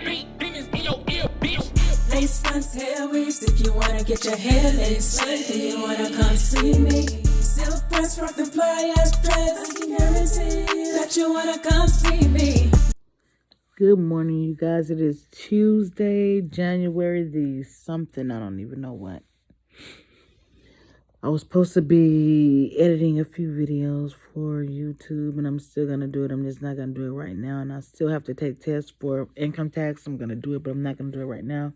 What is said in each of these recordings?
Lace fronts, hair weaves, if you wanna get your hair laced, do you wanna come see me? Silk press, rock the pliers, dreads, I can guarantee that you wanna come see me. Good morning, you guys. It is Tuesday, January the something. I don't even know what. I was supposed to be editing a few videos for YouTube, and I'm still going to do it. I'm just not going to do it right now. And I still have to take tests for income tax. I'm going to do it, but I'm not going to do it right now.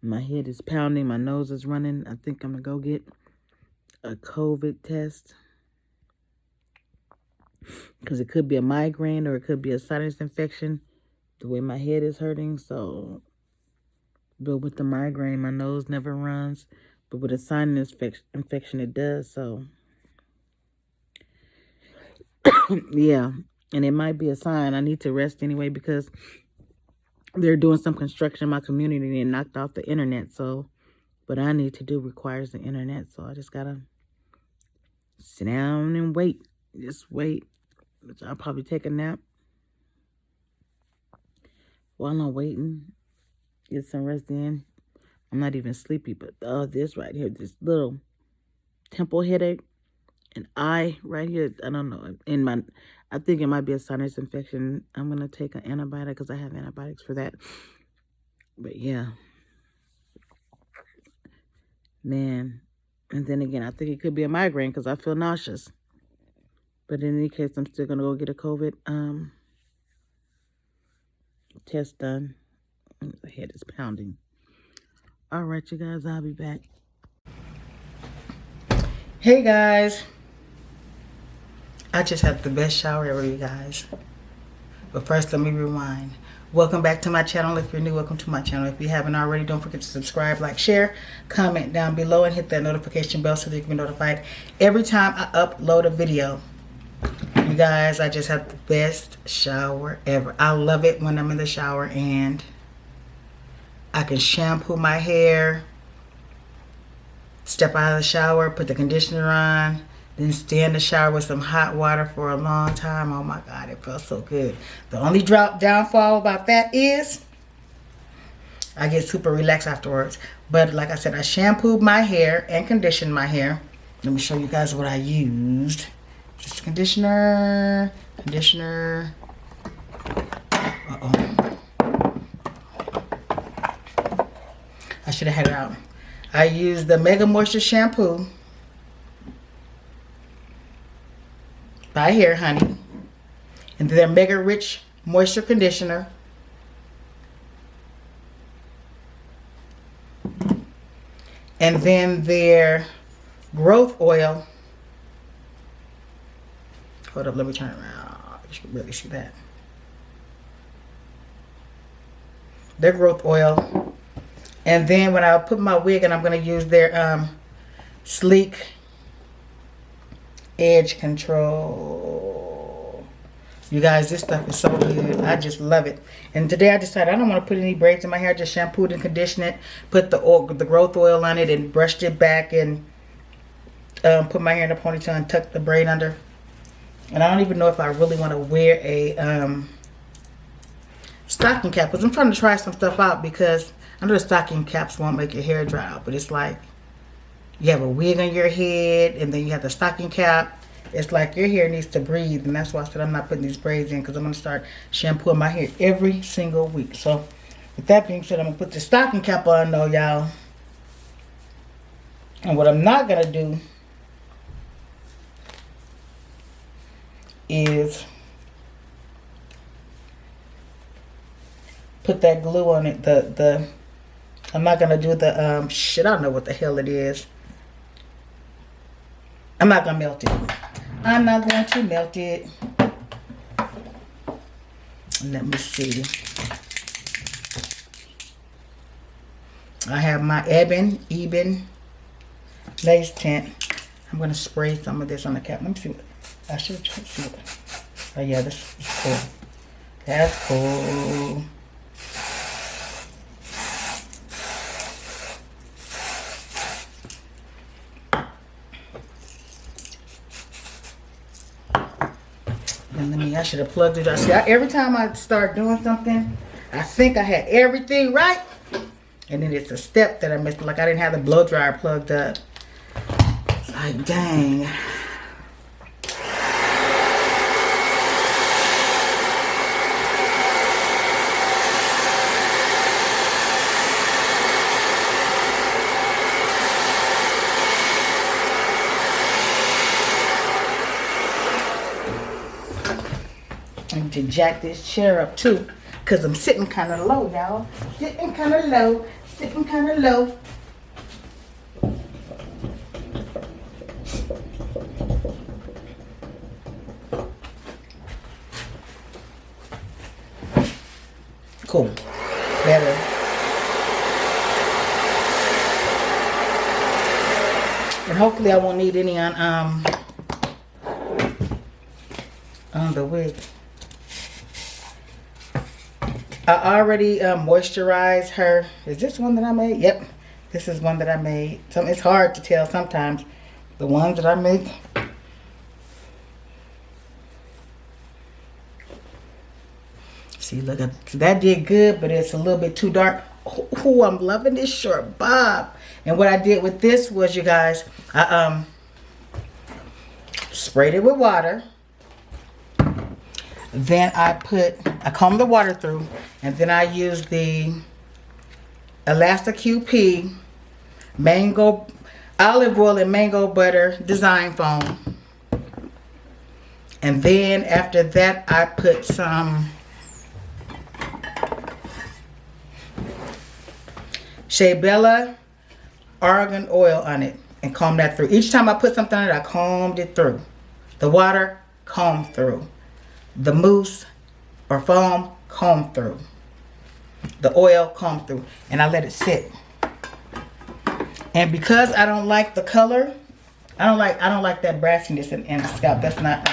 My head is pounding. My nose is running. I think I'm going to go get a COVID test, because it could be a migraine or it could be a sinus infection, the way my head is hurting. So, but with the migraine, my nose never runs. But with a sinus infection, it does. So, yeah. And it might be a sign I need to rest anyway, because they're doing some construction in my community and knocked off the internet. So, what I need to do requires the internet. So, I just got to sit down and wait. Just wait. I'll probably take a nap while I'm waiting. Get some rest in. I'm not even sleepy, but this right here, this little temple headache and eye right here, I don't know. I think it might be a sinus infection. I'm going to take an antibiotic because I have antibiotics for that. But yeah. Man. And then again, I think it could be a migraine because I feel nauseous. But in any case, I'm still going to go get a COVID test done. The head is pounding. All right, you guys, I'll be back. Hey, guys. I just had the best shower ever, you guys. But first, let me rewind. Welcome back to my channel. If you're new, welcome to my channel. If you haven't already, don't forget to subscribe, like, share, comment down below, and hit that notification bell so that you can be notified every time I upload a video. You guys, I just had the best shower ever. I love it when I'm in the shower and I can shampoo my hair, step out of the shower, put the conditioner on, then stay in the shower with some hot water for a long time. Oh my God, it felt so good. The only downfall about that is I get super relaxed afterwards. But like I said, I shampooed my hair and conditioned my hair. Let me show you guys what I used. Just conditioner. Uh-oh. I should have had it out. I used the Mega Moisture Shampoo by Hair Honey, and their Mega Rich Moisture Conditioner, and then their Growth Oil. Hold up, let me turn it around. You can really see that. Their Growth Oil. And then when I put my wig, and I'm going to use their Sleek Edge Control. You guys, this stuff is so good. I just love it. And today I decided I don't want to put any braids in my hair. I just shampooed and conditioned it. Put the growth oil on it and brushed it back, and put my hair in a ponytail and tucked the braid under. And I don't even know if I really want to wear a stocking cap, because I'm trying to try some stuff out, because I know the stocking caps won't make your hair dry out, but it's like you have a wig on your head and then you have the stocking cap. It's like your hair needs to breathe, and that's why I said I'm not putting these braids in, because I'm going to start shampooing my hair every single week. So with that being said, I'm going to put the stocking cap on though, y'all. And what I'm not going to do is put that glue on it. I'm not gonna do the shit. I don't know what the hell it is. I'm not gonna melt it. I'm not going to melt it. Let me see. I have my Ebin lace tint. I'm gonna spray some of this on the cap. Let me see what I should see it. Oh yeah, this is cool. That's cool. And I should have plugged it. See, every time I start doing something, I think I had everything right. And then it's a step that I missed. Like I didn't have the blow dryer plugged up. It's like, dang. I need to jack this chair up too, because I'm sitting kind of low, y'all. Sitting kind of low. Sitting kind of low. Cool. Better. And hopefully I won't need any on the wig. I already moisturized her. Is this one that I made? Yep. This is one that I made. It's hard to tell sometimes. The ones that I make. See, look, that did good, but it's a little bit too dark. Oh, I'm loving this short bob. And what I did with this was, you guys, I sprayed it with water. Then I combed the water through, and then I used the Elasta QP mango olive oil and mango butter design foam. And then after that I put some SeiBella Argon Oil on it and combed that through. Each time I put something on it, I combed it through. The water, combed through. The mousse or foam, comb through. The oil, comb through. And I let it sit. And because I don't like the color, I don't like that brassiness in the scalp. That's not,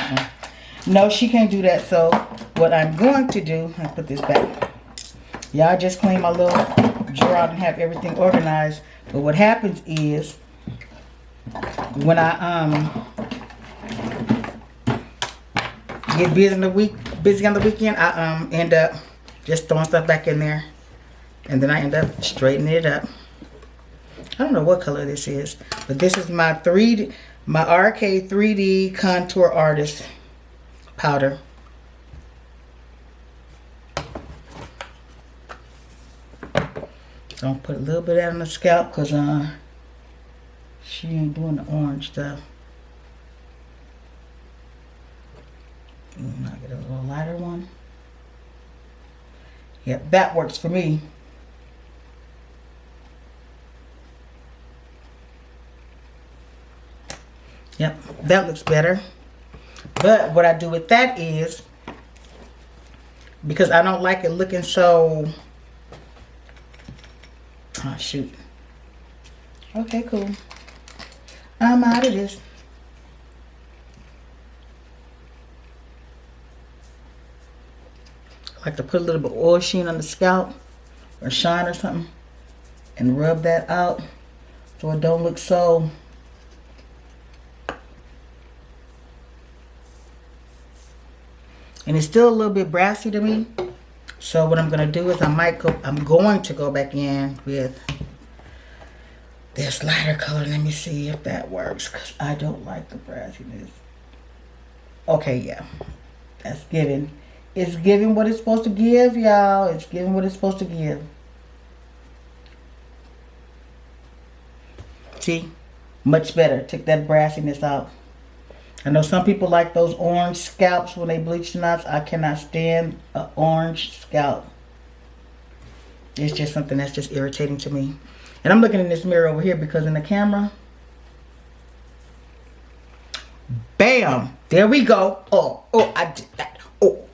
no, she can't do that. So what I'm going to do, I'll put this back. Y'all just clean my little drawer out and have everything organized. But what happens is, when I get busy on the weekend, I end up just throwing stuff back in there, and then I end up straightening it up. I don't know what color this is, but this is my RK 3D Contour Artist powder. So I'll put a little bit of that on the scalp because she ain't doing the orange stuff. I'll get a little lighter one. Yep, that works for me. Yep, that looks better. But what I do with that is, because I don't like it looking so... Oh, shoot. Okay, cool. I'm out of this. I like to put a little bit of oil sheen on the scalp or shine or something and rub that out so it don't look so... And it's still a little bit brassy to me. So what I'm going to do is I'm going to go back in with this lighter color. Let me see if that works, because I don't like the brassiness. Okay, yeah. That's giving. It's giving what it's supposed to give, y'all. It's giving what it's supposed to give. See? Much better. Took that brassiness out. I know some people like those orange scalps when they bleach the knots. I cannot stand an orange scalp. It's just something that's just irritating to me. And I'm looking in this mirror over here because in the camera, bam, there we go. Oh, I did that. Oh,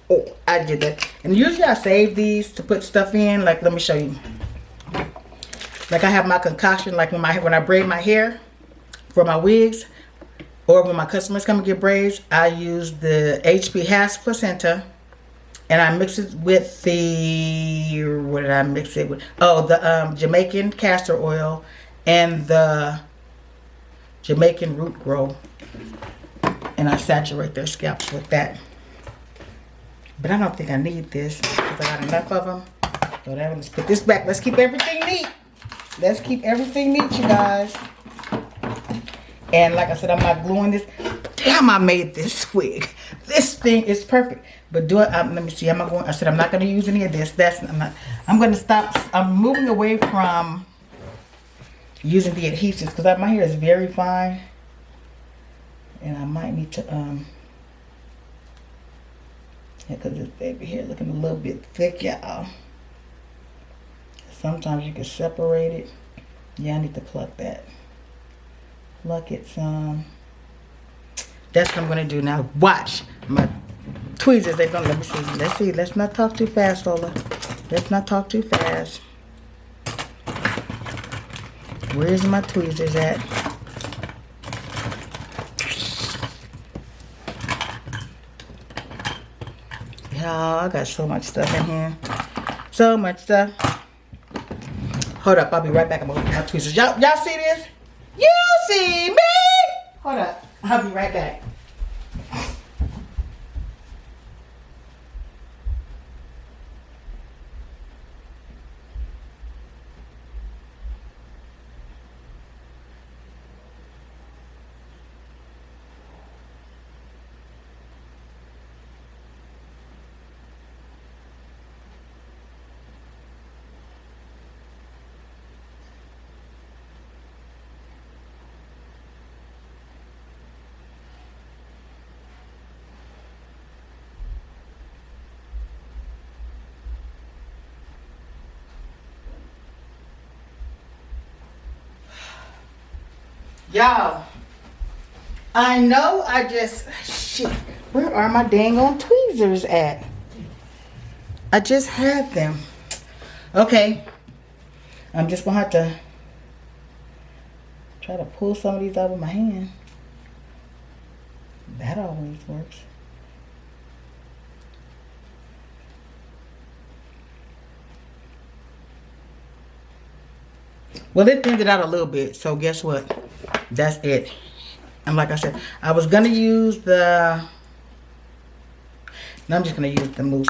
I did that. And usually I save these to put stuff in. Like, let me show you. Like, I have my concoction, like when I braid my hair for my wigs, or when my customers come and get braids, I use the HP Has Placenta, and I mix it with the, what did I mix it with? Oh, the Jamaican castor oil and the Jamaican root grow, and I saturate their scalps with that. But I don't think I need this because I got enough of them. So that, let's put this back. Let's keep everything neat. Let's keep everything neat, you guys. And like I said, I'm not gluing this. Damn, I made this wig. This thing is perfect. But do it. Let me see. Am I going? I said I'm not going to use any of this. I'm going to stop. I'm moving away from using the adhesives because my hair is very fine, and I might need to yeah, because this baby hair looking a little bit thick, y'all. Sometimes you can separate it. Yeah, I need to pluck that. Pluck it some. That's what I'm gonna do now. Watch my tweezers. They're gonna, let me see. Let's see. Let's not talk too fast, Lola. Let's not talk too fast. Where's my tweezers at? Y'all, I got so much stuff in here. So much stuff. Hold up, I'll be right back. I'm gonna look at my tweezers. Y'all see this? You see me? Hold up, I'll be right back. Y'all, I know shit, where are my dang on tweezers at? I just had them. Okay, I'm just gonna have to try to pull some of these out with my hand. That always works. Well, it thinned it out a little bit, so guess what? That's it. And like I said, I was gonna use the, no, I'm just gonna use the mousse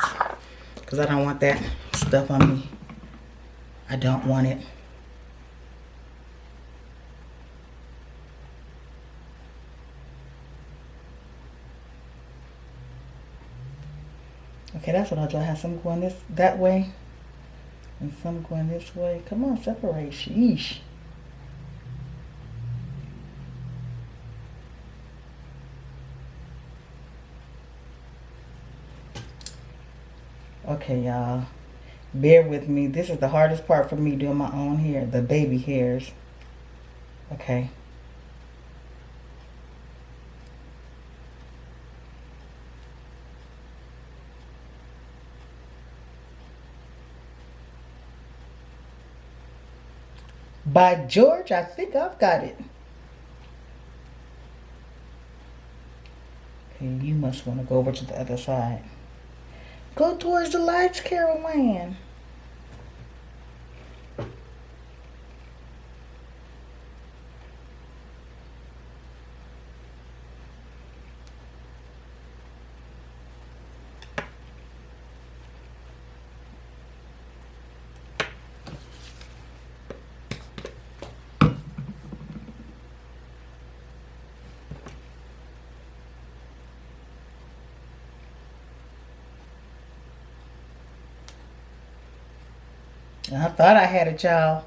because I don't want that stuff on me. I don't want it. Okay, that's what I'll do. I have some going that way and some going this way. Come on, separate. Sheesh. Okay, y'all, bear with me. This is the hardest part for me, doing my own hair, the baby hairs. Okay. By George, I think I've got it. Okay, you must want to go over to the other side. Go towards the lights, Carol Ann. I thought I had it, y'all.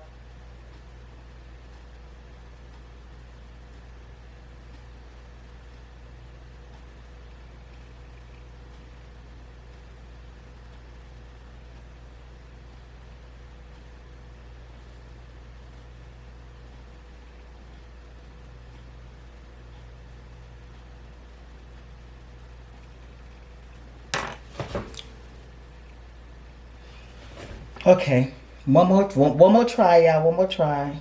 Okay. One more try, y'all. One more try.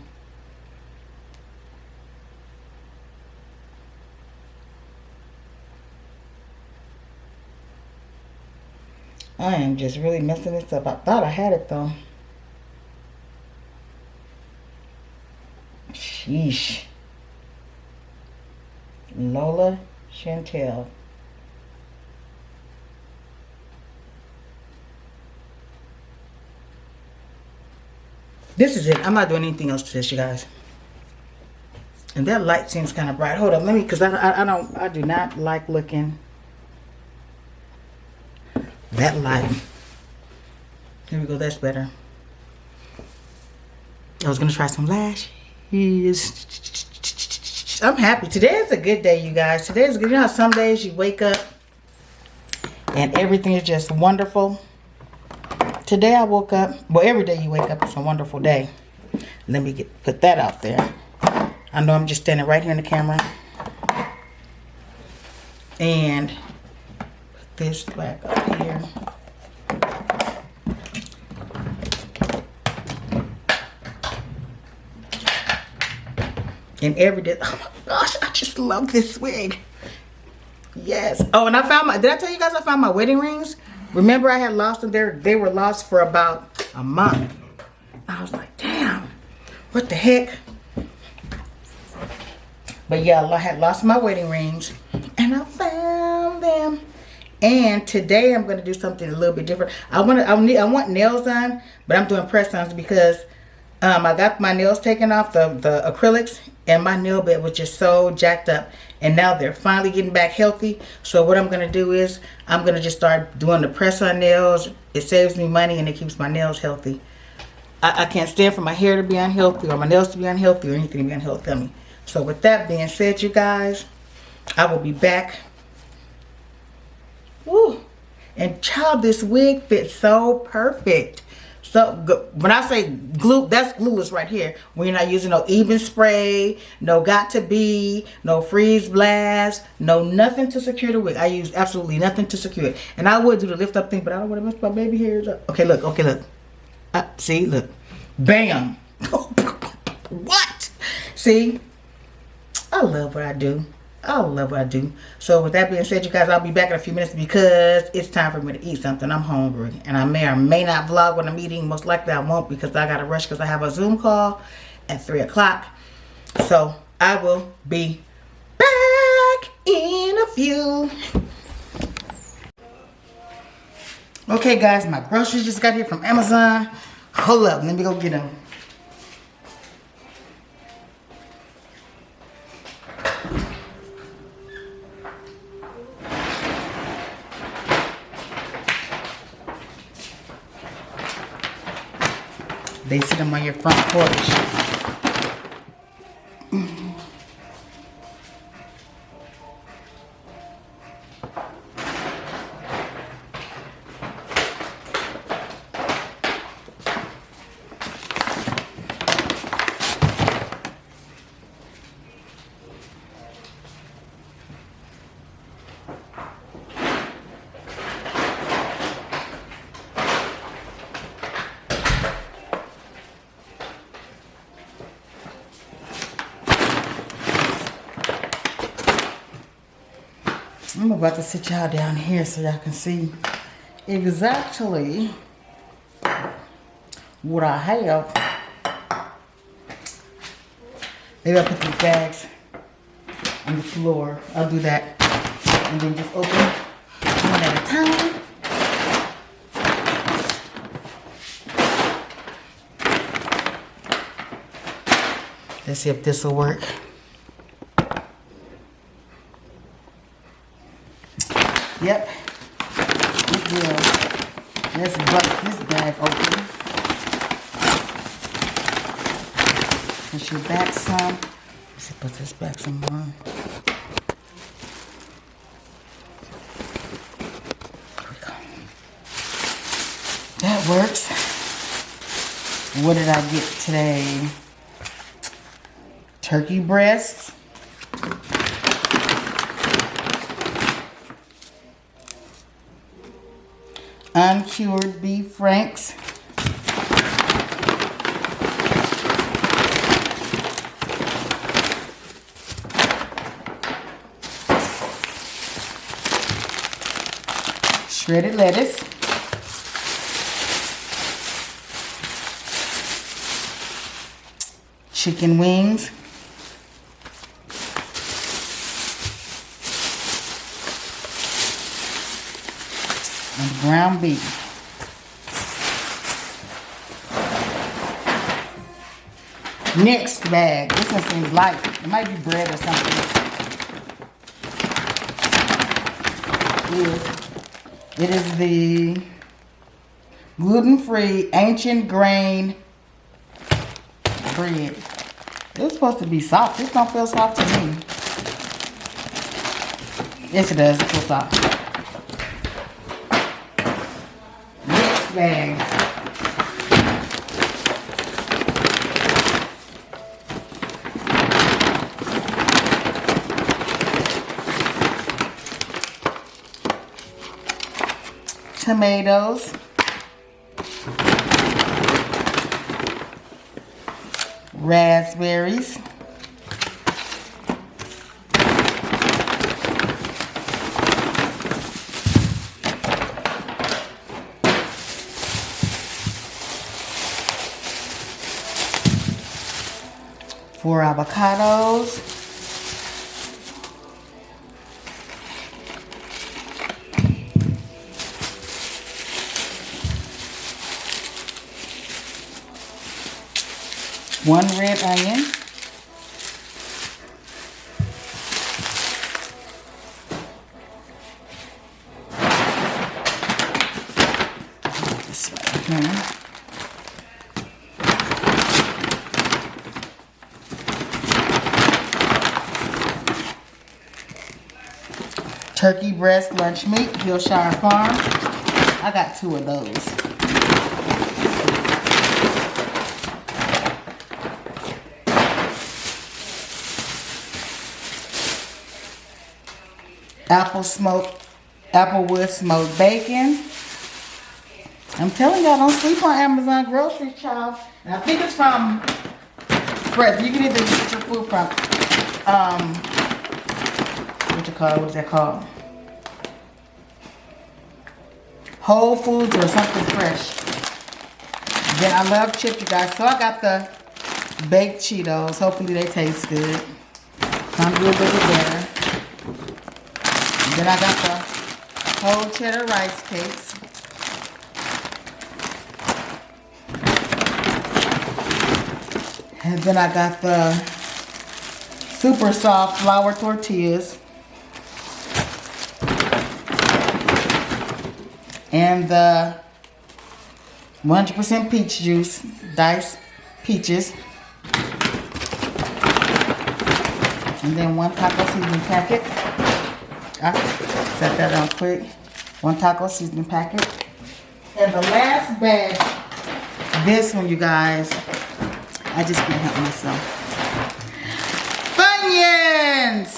I am just really messing this up. I thought I had it though. Sheesh. Lola Chantel. This is it. I'm not doing anything else to this, you guys. And that light seems kind of bright. Hold up, let me, because I do not like looking that light. Here we go, that's better. I was gonna try some lashes. I'm happy. Today is a good day, you guys. Today is good. You know how some days you wake up and everything is just wonderful? Today I woke up, well, every day you wake up, it's a wonderful day. Let me put that out there. I know I'm just standing right here in the camera. And put this back up here. And every day, oh my gosh, I just love this wig. Yes. Oh, and I found my, did I tell you guys I found my wedding rings? Remember I had lost them there? They were lost for about a month. I was like, damn, what the heck? But yeah, I had lost my wedding rings and I found them. And today I'm going to do something a little bit different. I want nails on, but I'm doing press-ons because I got my nails taken off, the acrylics, and my nail bed was just so jacked up. And now they're finally getting back healthy. So what I'm going to do is I'm going to just start doing the press-on nails. It saves me money and it keeps my nails healthy. I can't stand for my hair to be unhealthy or my nails to be unhealthy or anything to be unhealthy. So with that being said, you guys, I will be back. Woo. And child, this wig fits so perfect. So when I say glue, that's glueless right here. When you're not using no Ebin spray, no got to be, no freeze blast, no nothing to secure the wig. I use absolutely nothing to secure it. And I would do the lift up thing, but I don't want to mess my baby hairs up. Okay, look. Okay, look. See, look. Bam. What? See? I love what I do. I love what I do. So with that being said, you guys, I'll be back in a few minutes because it's time for me to eat something. I'm hungry. And I may or may not vlog when I'm eating. Most likely I won't because I got to rush because I have a Zoom call at 3 o'clock. So I will be back in a few. Okay, guys, my groceries just got here from Amazon. Hold up. Let me go get them. They sit them on your front porch. I'm about to sit y'all down here so y'all can see exactly what I have. Maybe I'll put these bags on the floor. I'll do that. And then just open one at a time. Let's see if this will work. Yep, it will. Let's bust this bag open. Push your back some. Let's see, put this back some more. There we go. That works. What did I get today? Turkey breasts. Uncured beef franks. Shredded lettuce. Chicken wings. And ground beef. Next bag. This one seems light. It might be bread or something. It is the gluten-free ancient grain bread. It's supposed to be soft. This don't feel soft to me. Yes, it does. It feels soft. Next bag. Tomatoes, raspberries, four avocados, one red onion, this right here. Turkey breast lunch meat, Hillshire Farm. I got 2 of those. Applewood smoked bacon. I'm telling y'all, don't sleep on Amazon groceries, child. And I think it's from Fred. You can either get your food from what is that called? Whole Foods or something fresh. Then I love chips, you guys. So I got the baked Cheetos. Hopefully they taste good. Time to do a little bit better. Then I got the whole cheddar rice cakes. And then I got the super soft flour tortillas. And the 100% peach juice, diced peaches. And then 1 taco seasoning packet. I set that down quick. 1 taco seasoning packet. And the last bag, this one, you guys, I just can't help myself. Funyuns!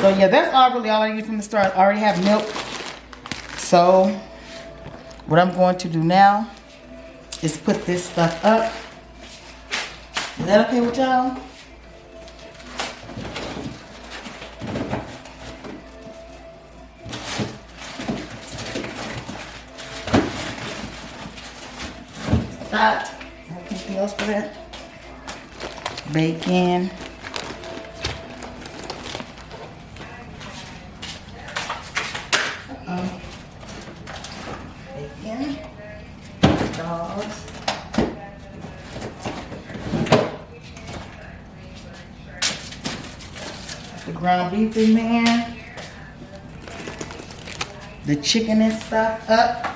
So yeah, that's all I need from the store. I already have milk. So what I'm going to do now is put this stuff up. Is that okay with y'all? That. Anything else for that? Bacon. Bacon. Dogs. The ground beef in there. The chicken and stuff up.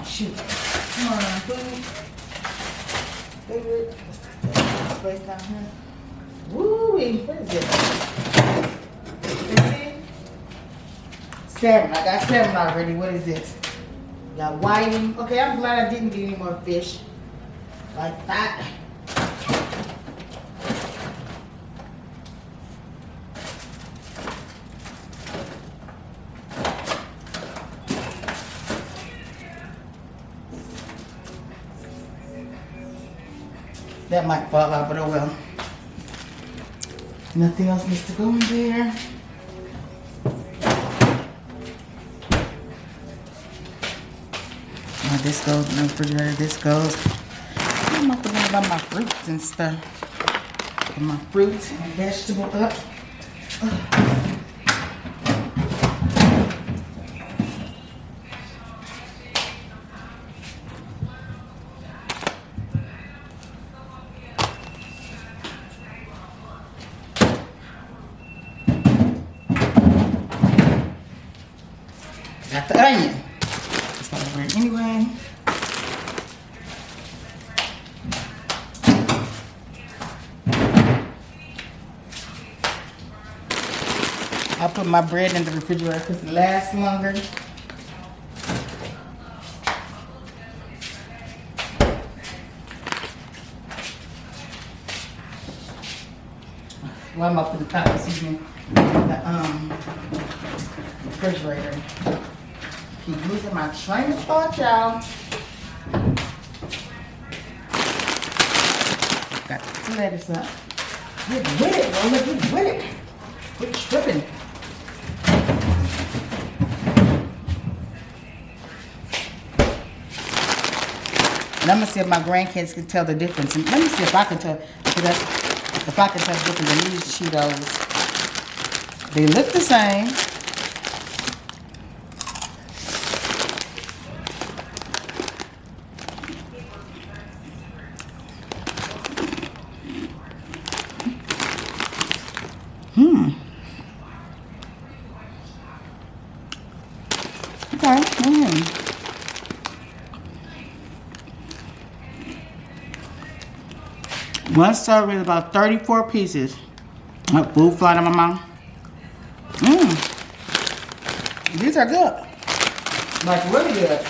Shoot. Come on, food. Favorite. This place down here. Woo-wee. What is it? Is it? 7. I got 7 already. What is this? Got whiting. Okay, I'm glad I didn't get any more fish. Like that. That might fall out, but oh well. Nothing else needs to go in there. Now this goes in the refrigerator. This goes. I'm not forgetting about my fruits and stuff. Put my fruits and vegetables up. I put my bread in the refrigerator because it lasts longer. Why am I putting cotton seasoning in the refrigerator? Keep losing my train of thought, y'all. Got the lettuce up. Get with it, Lola. Get with it. Quit tripping. And I'm gonna see if my grandkids can tell the difference. And let me see if I can tell. If I can tell the difference in these Cheetos. They look the same. Okay. One serving is about 34 pieces. Food flying in my mouth. These are good. Like really good.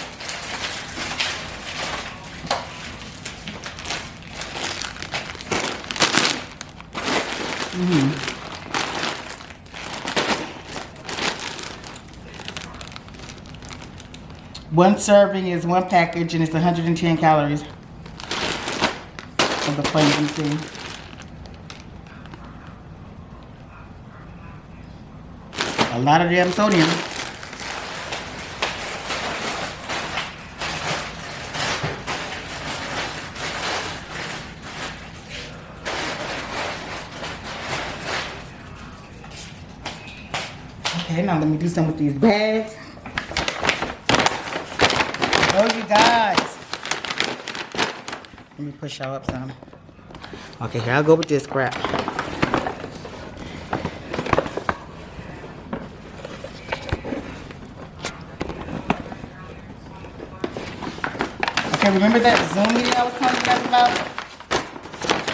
One serving is one package and it's 110 calories. Of the plain you see. A lot of damn sodium. Okay, now let me do some with these bags. Oh, you guys. Let me push y'all up some. Okay, here I'll go with this crap. Okay, remember that Zoom meeting I was telling you guys about?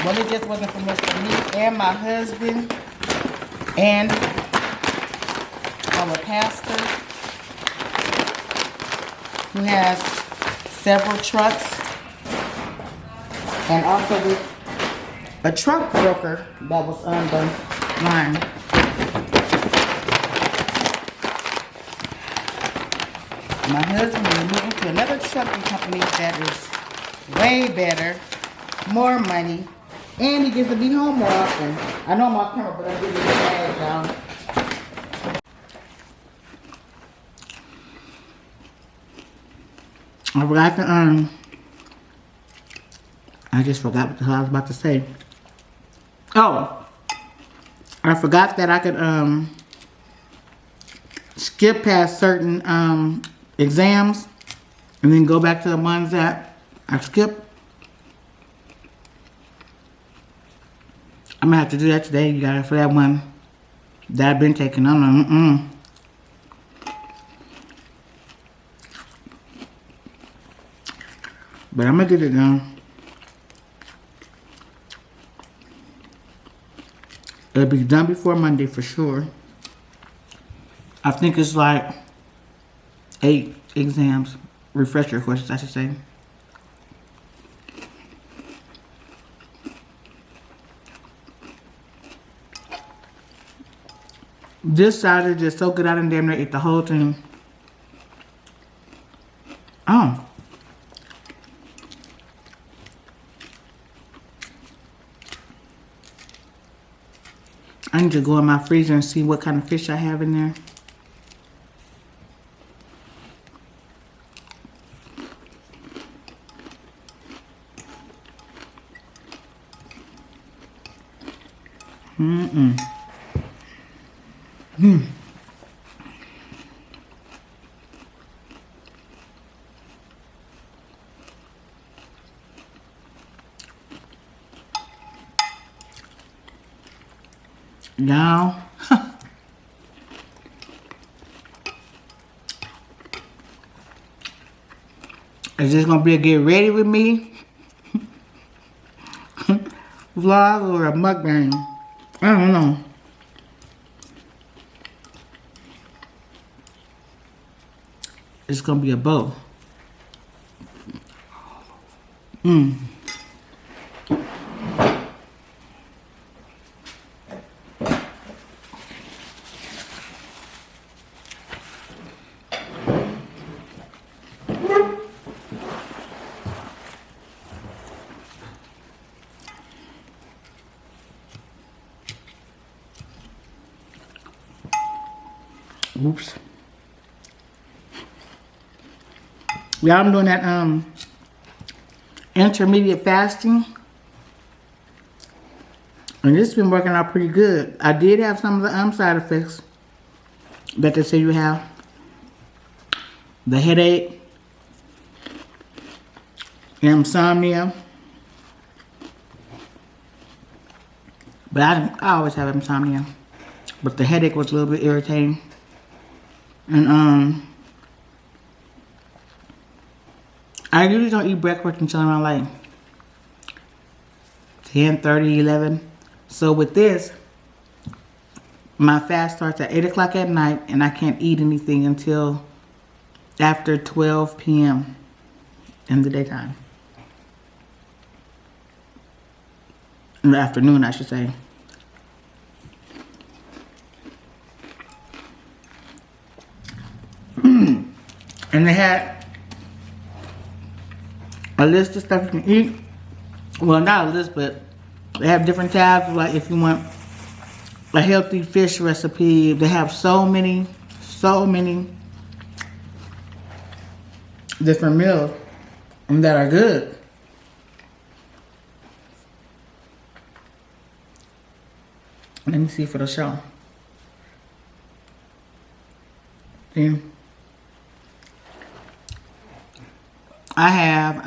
Well, it just wasn't for much for me and my husband and our pastor, who has several trucks. And also with a truck broker that was on the line. My husband is moving to another trucking company that is way better, more money, and he gets to be home more often. I know I'm off camera, but I'm getting the bag down. I forgot to I just forgot what the hell I was about to say. Oh, I forgot that I could skip past certain exams and then go back to the ones that I skipped. I'm gonna have to do that today, you guys, for that one that I've been taking. I'm like, But I'm gonna get it done. It'll be done before Monday for sure. I think it's like 8 exams, refresher questions, I should say. This Saturday, just soak it out and damn near eat the whole thing. Oh. I need to go in my freezer and see what kind of fish I have in there. Now, is this gonna be a get ready with me vlog or a mukbang? I don't know. it's gonna be a bow. Mmm. Oops. Yeah, I'm doing that intermediate fasting. And it's been working out pretty good. I did have some of the side effects that they say you have. The headache, insomnia. But I always have insomnia. But the headache was a little bit irritating. And I usually don't eat breakfast until around like 10:30, 11. So with this, my fast starts at 8 o'clock at night, and I can't eat anything until after 12 p.m. in the daytime. In the afternoon, I should say. And they had a list of stuff you can eat. Well, not a list, but they have different tabs. Like if you want a healthy fish recipe, they have so many different meals that are good. Let me see for the show. See? I have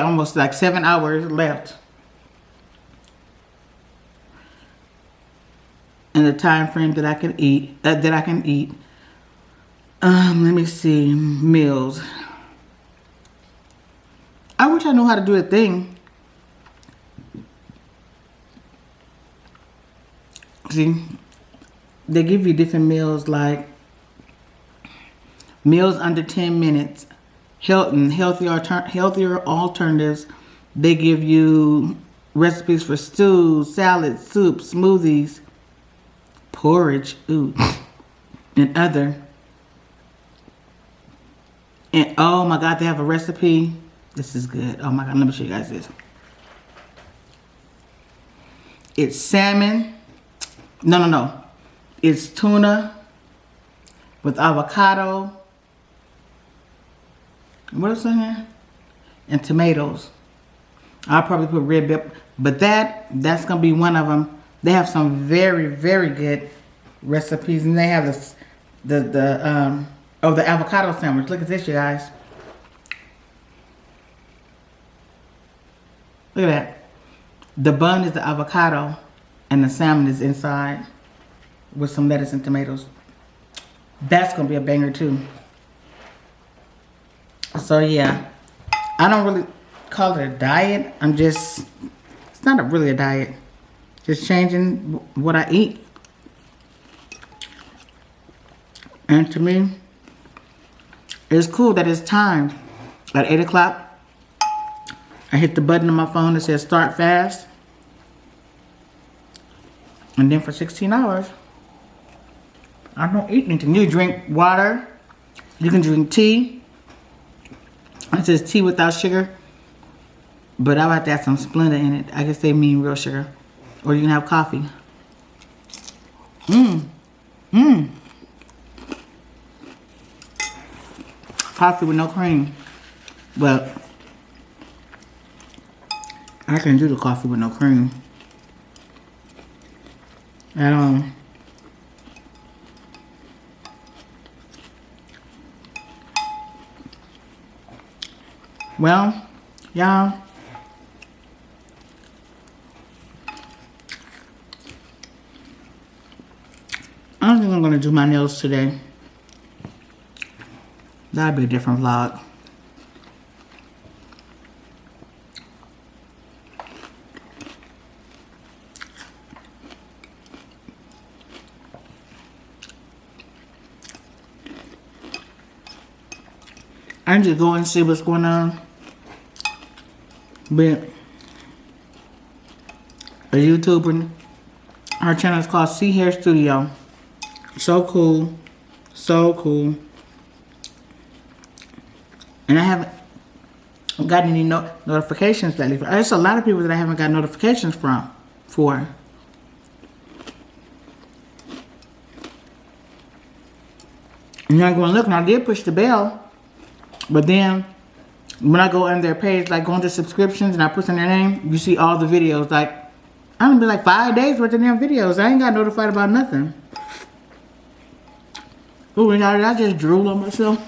almost like 7 hours left in the time frame that I can eat. Let me see, meals. I wish I knew how to do a thing. See, they give you different meals, like meals under 10 minutes, healthier alternatives. They give you recipes for stews, salads, soups, smoothies, porridge, and other. And oh my God, they have a recipe. This is good. Oh my God, let me show you guys this. It's salmon. No. It's tuna with avocado. What else in here? And tomatoes. I'll probably put red pepper, but that's gonna be one of them. They have some very, very good recipes, and they have the avocado sandwich. Look at this, you guys. Look at that. The bun is the avocado, and the salmon is inside with some lettuce and tomatoes. That's gonna be a banger too. So yeah, I don't really call it a diet. It's not really a diet. Just changing what I eat. And to me, it's cool that it's timed. At 8 o'clock, I hit the button on my phone that says start fast. And then for 16 hours, I don't eat anything. You drink water. You can drink tea. It says tea without sugar. But I would have to add some Splenda in it. I guess they mean real sugar. Or you can have coffee. Coffee with no cream. But I can do the coffee with no cream. At all. Well, y'all, I don't think I'm gonna do my nails today. That'll be a different vlog. I need to go and see what's going on. But a YouTuber, her channel is called See Hair Studio. So cool. So cool. And I haven't gotten any notifications lately. There's a lot of people that I haven't got notifications for. And I'm going to look, and I did push the bell. But then, when I go on their page, like go into subscriptions, and I put in their name, you see all the videos. Like, I'm going to be like 5 days worth of damn videos. I ain't got notified about nothing. Ooh, and I just drool on myself.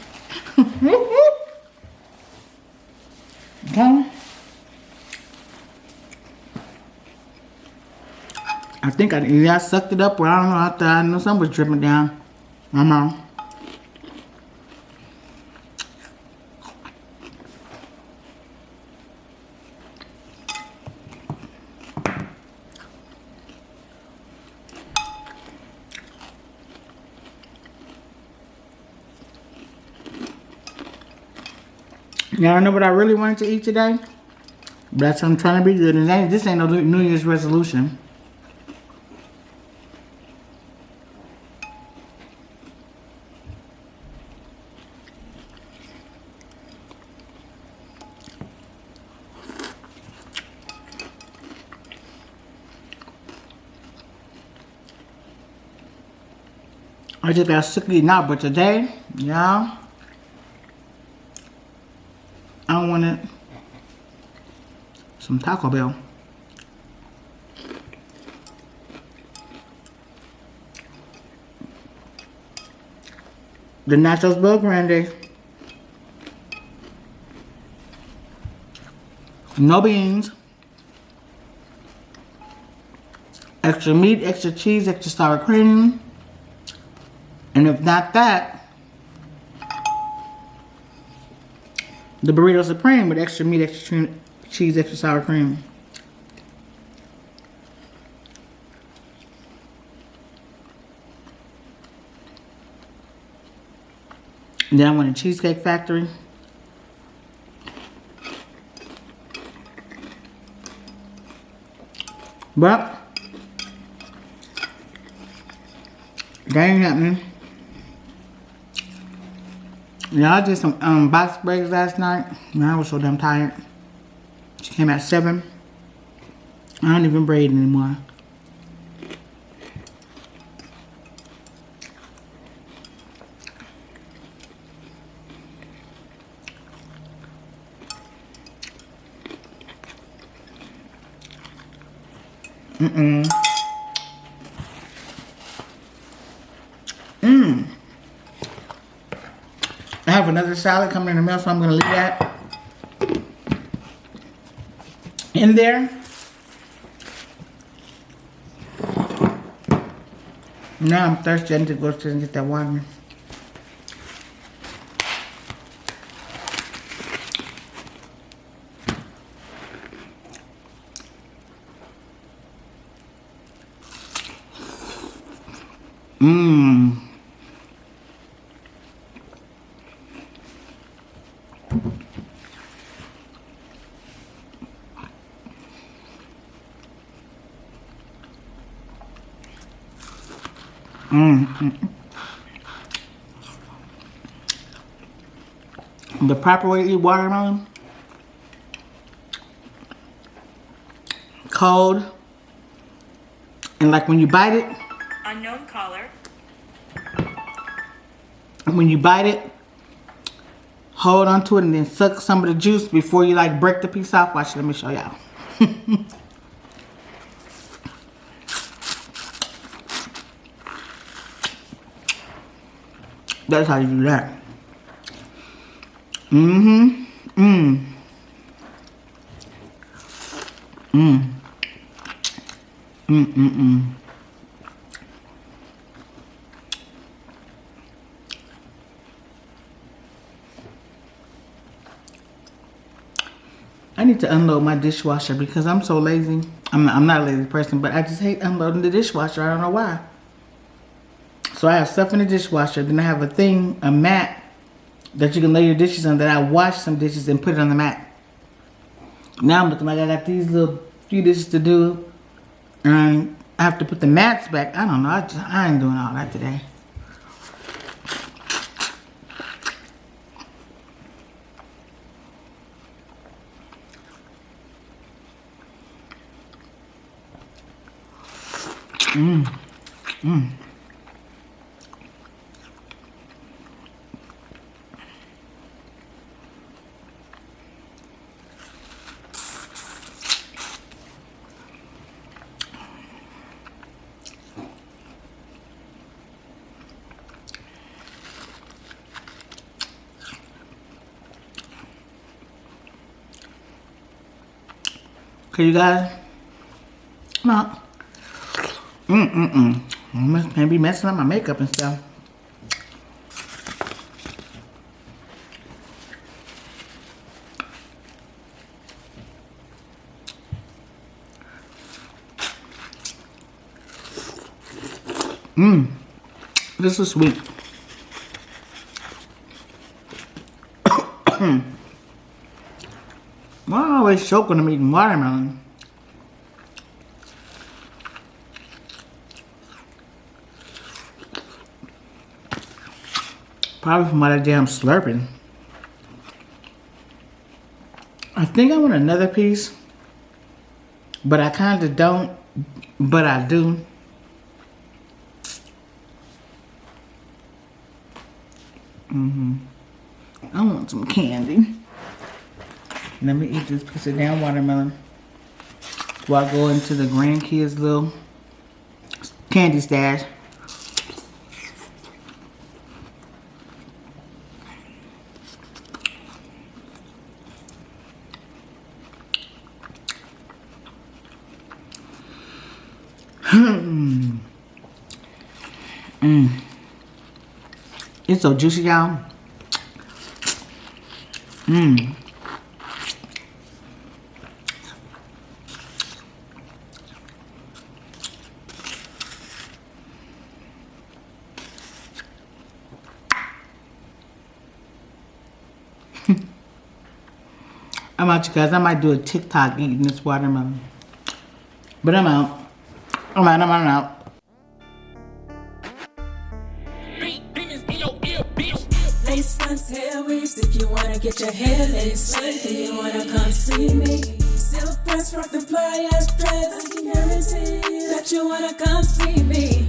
Okay. I think I sucked it up, or I don't know. After I know something was dripping down my mouth. Y'all know what I really wanted to eat today? That's what I'm trying to be good. And this ain't no New Year's resolution. I just got sick of eating out, but today, y'all, I wanted some Taco Bell. The Nachos Bel Grande. No beans. Extra meat, extra cheese, extra sour cream. And if not that, the Burrito Supreme with extra meat, extra cheese, extra sour cream. And then I went to Cheesecake Factory. But that ain't happening. Yeah, I did some box breaks last night. Man, I was so damn tired. She came at 7. I don't even braid anymore. I have another salad coming in the mail, so I'm going to leave that in there. Now I'm thirsty. I need to go upstairs and get that water. The proper way to eat watermelon: cold, and like when you bite it, unknown caller. When you bite it, hold on to it and then suck some of the juice before you like break the piece off. Watch, let me show y'all. That's how you do that. I need to unload my dishwasher because I'm so lazy. I'm not a lazy person, but I just hate unloading the dishwasher. I don't know why. So I have stuff in the dishwasher. Then I have a mat that you can lay your dishes on, that I washed some dishes and put it on the mat. Now I'm looking like I got these little few dishes to do, and I have to put the mats back. I don't know. I ain't doing all that today. Okay, you guys. No. Can't be messing up my makeup and stuff. This is sweet. Why am I always choking when I'm eating watermelon? Probably from all that damn slurping. I think I want another piece, but I kind of don't, but I do. I want some candy. Let me eat this piece of damn watermelon while I go into the grandkids' little candy stash. It's so juicy, y'all. I'm out, you guys. I might do a TikTok eating this watermelon. But I'm out. I'm out. Lace fronts, hair weaves, if you wanna get your hair laced, if you wanna come see me. Silk press, rock the fly ass dreads, I can guarantee that you wanna come see me.